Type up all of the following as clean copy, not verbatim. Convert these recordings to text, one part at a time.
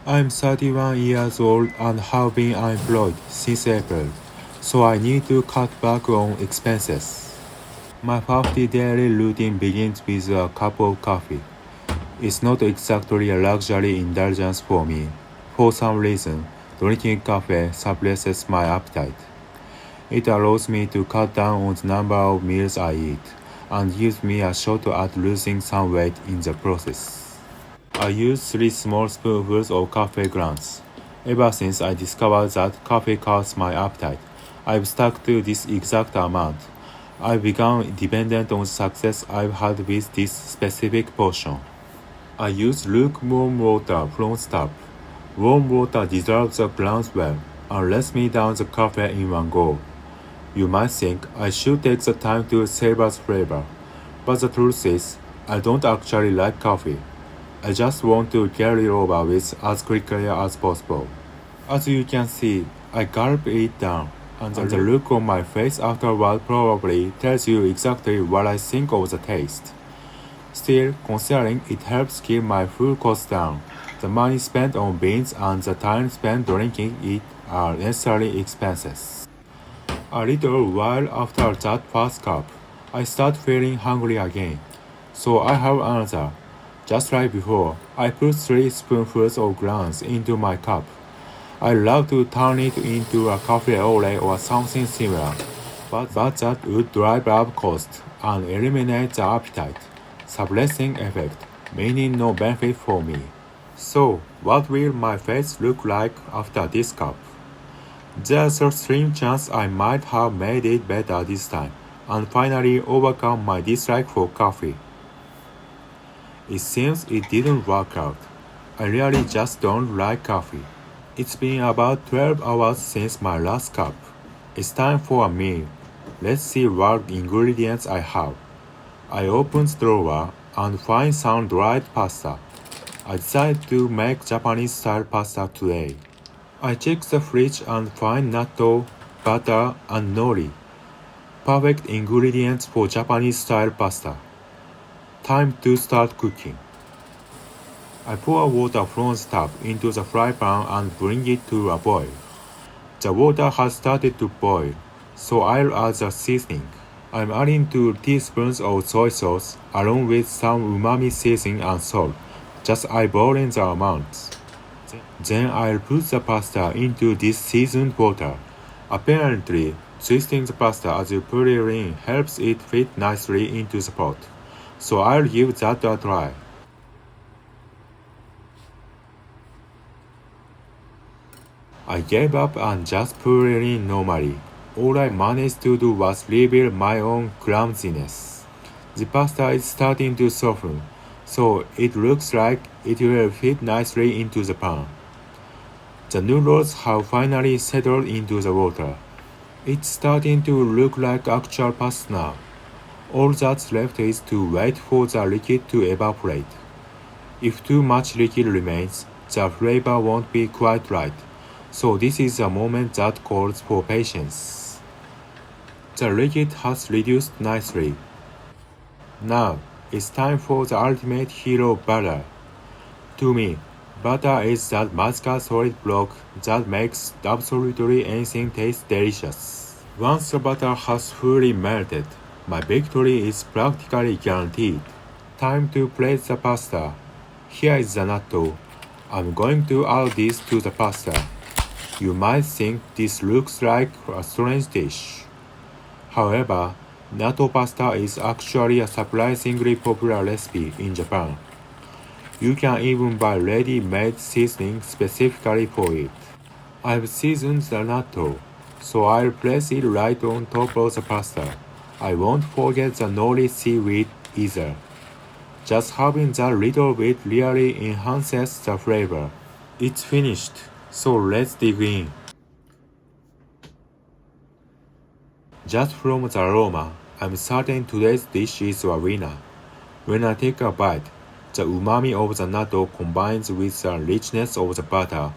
I'm 31 years old and have been unemployed since April, so I need to cut back on expenses. My 50 daily routine begins with a cup of coffee. It's not exactly a luxury indulgence for me. For some reason, drinking coffee suppresses my appetite. It allows me to cut down on the number of meals I eat and gives me a shot at losing some weight in the process. I use 3 small spoonfuls of coffee grounds. Ever since I discovered that coffee curbs my appetite, I've stuck to this exact amount. I've become dependent on the success I've had with this specific portion. I use lukewarm water from the tap. Warm water dissolves the grounds well and lets me down the coffee in one go. You might think I should take the time to savor the flavor, but the truth is, I don't actually like coffee. I just want to get it over with as quickly as possible. As you can see, I gulp it down, and the look on my face afterward probably tells you exactly what I think of the taste. Still, considering it helps keep my food costs down, the money spent on beans and the time spent drinking it are necessary expenses. A little while after that first cup, I start feeling hungry again. So I have another. Just like before, I put 3 spoonfuls of grounds into my cup. I love to turn it into a cafe au lait or something similar, but that would drive up cost and eliminate the appetite, suppressing effect, meaning no benefit for me. So, what will my face look like after this cup? There's a slim chance I might have made it better this time and finally overcome my dislike for coffee. It seems it didn't work out. I really just don't like coffee. It's been about 12 hours since my last cup. It's time for a meal. Let's see what ingredients I have. I open the drawer and find some dried pasta. I decided to make Japanese style pasta today. I check the fridge and find natto, butter, and nori. Perfect ingredients for Japanese style pasta. Time to start cooking. I pour water from the tap into the fry pan and bring it to a boil. The water has started to boil, so I'll add the seasoning. I'm adding 2 teaspoons of soy sauce along with some umami seasoning and salt, just eyeballing the amounts. Then I'll put the pasta into this seasoned water. Apparently, twisting the pasta as you put it in helps it fit nicely into the pot, so I'll give that a try. I gave up and just put it in normally. All I managed to do was reveal my own clumsiness. The pasta is starting to soften, so it looks like it will fit nicely into the pan. The noodles have finally settled into the water. It's starting to look like actual pasta now. All that's left is to wait for the liquid to evaporate. If too much liquid remains, the flavor won't be quite right. So this is a moment that calls for patience. The liquid has reduced nicely. Now, it's time for the ultimate hero, butter. To me, butter is that magical solid block that makes absolutely anything taste delicious. Once the butter has fully melted, my victory is practically guaranteed. Time to plate the pasta. Here is the natto. I'm going to add this to the pasta. You might think this looks like a strange dish. However, natto pasta is actually a surprisingly popular recipe in Japan. You can even buy ready-made seasoning specifically for it. I've seasoned the natto, so I'll place it right on top of the pasta. I won't forget the nori seaweed either. Just having that little bit really enhances the flavor. It's finished. So let's dig in. Just from the aroma, I'm certain today's dish is a winner. When I take a bite, the umami of the natto combines with the richness of the butter,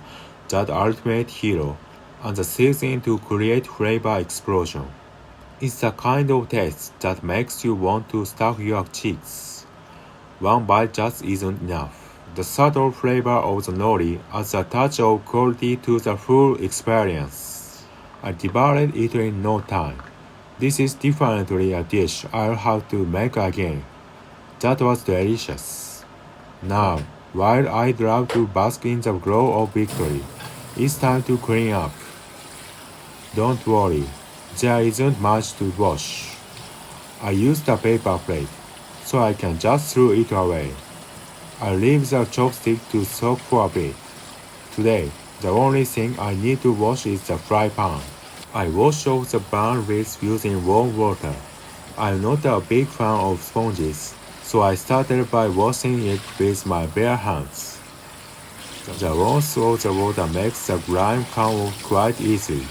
that ultimate hero, and the seasoning to create flavor explosion. It's the kind of taste that makes you want to stuff your cheeks. One bite just isn't enough. The subtle flavor of the nori adds a touch of quality to the full experience. I devoured it in no time. This is definitely a dish I'll have to make again. That was delicious. Now, while I'd love to bask in the glow of victory, it's time to clean up. Don't worry, there isn't much to wash. I used a paper plate, so I can just throw it away. I leave the chopstick to soak for a bit. Today, the only thing I need to wash is the fry pan. I wash off the burn bits using warm water. I'm not a big fan of sponges, so I started by washing it with my bare hands. The warmth of the water makes the grime come off quite easily.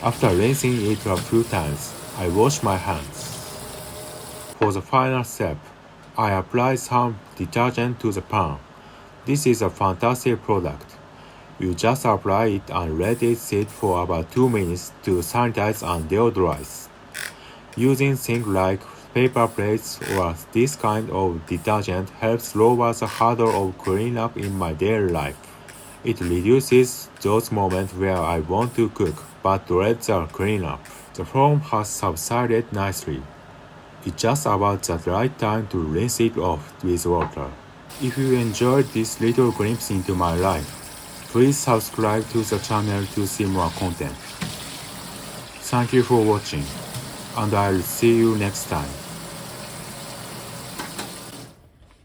After rinsing it a few times, I wash my hands. For the final step, I apply some detergent to the pan. This is a fantastic product. You just apply it and let it sit for about 2 minutes to sanitize and deodorize. Using things like paper plates or this kind of detergent helps lower the hurdle of cleanup in my daily life. It reduces those moments where I want to cook but dread the cleanup. The foam has subsided nicely. It's just about the right time to rinse it off with water. If you enjoyed this little glimpse into my life, please subscribe to the channel to see more content. Thank you for watching, and I'll see you next time.